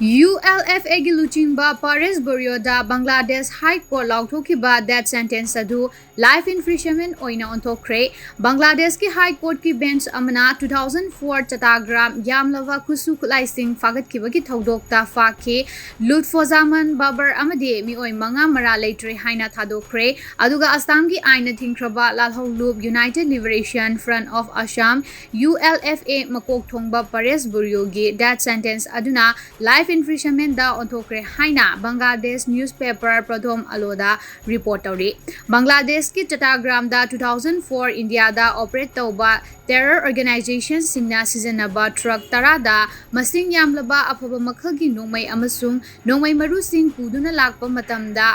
ULFA गी लुचिंगबा पारेस बोरियोदा बांग्लादेश हाई कोर्ट लाउथोखिबा डेथ सेंटेंस अदु लाइफ इनफ्रिशमेंट ओइना ओंथोखरे बांग्लादेश की हाई कोर्ट की बेंच अमना 2004 चटाग्राम यामलवा कुसु खुलाइसिंग फागतखिबगी थौदोकता फाखे लुत्फोजामन बाबर अमदे मिओय मंगा मरा लेट्रे हाइना थादोखरे अदुगा असम की आइन थिंख्रबा लालहौलुब united liberation front of Assam ULFA मकोक थोंगबा पारेस बोरियोगी डेथ सेंटेंस अदुना लाइफ इनफ्रिशमेंट दा ओंथोखरे हाइना बांग्लादेश न्यूज़पेपर प्रथम अलोदा रिपोर्ट तौरी बांग्लादेश की चटाग्राम दा 2004 इंडिया दा ऑपरेट तौबा टेरर ऑर्गेनाइजेशन सिंगना सिजनबा ट्रक तरादा मसिंग यामलबा अफबा मखलगी नोंमै अमसुंग नोंमै मरुसिंग पुदुना लाकपा मतमदा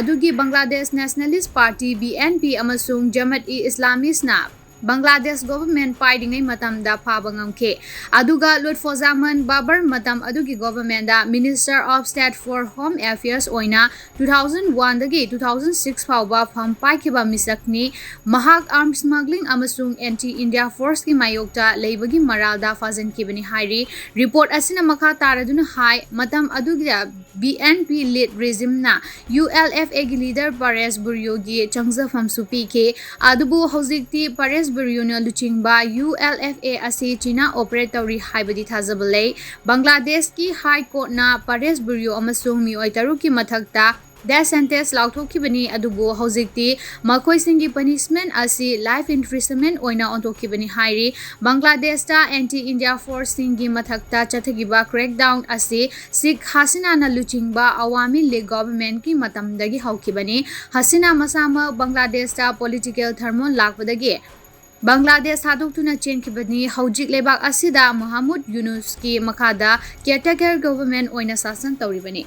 अदुगी बांग्लादेश नेशनलिस्ट पार्टी BNP अमसुंग जमात-e-इस्लामीस्ना बांग्लादेश गवर्नमेंट पाइदिंगै मतमदा फाबा ngamkhe aduga lutfozaman babar matam adugi government da minister of state for home affairs oina 2001 dagi 2006 fawba pham paikhiba misakni mahak arms smuggling amasung anti india force ki mayokta leibagi maralda fajan kibani hairi report asina makha taraduna hai matam adugi BNP lead regime na ULFA gi leader Pares Buryogi changza pham supi ke adubu hojikti Pares Buryona luchingba ULFA asi China operate tawri haibadi thajabale Bangladesh ki high court na Pares Buryo amasung mioi taru ki mathakta death sentence lauthokibani adubu hojikti makoi singi punishment asi life imprisonment oina ontokibani hairi Bangladesh ta anti India force singi mathakta chathagiba crackdown asi Sheikh Hasina na luchingba Awami League government ki matamdagi haukibani Hasina masama Bangladesh ta political thermon lakpadagi Bangladesh हादोक्तुना चेनखिबनी हौजिक लेबाक असिदा मोहम्मद यूनुस की मखादा caretaker government ओइना शासन तौरिबनी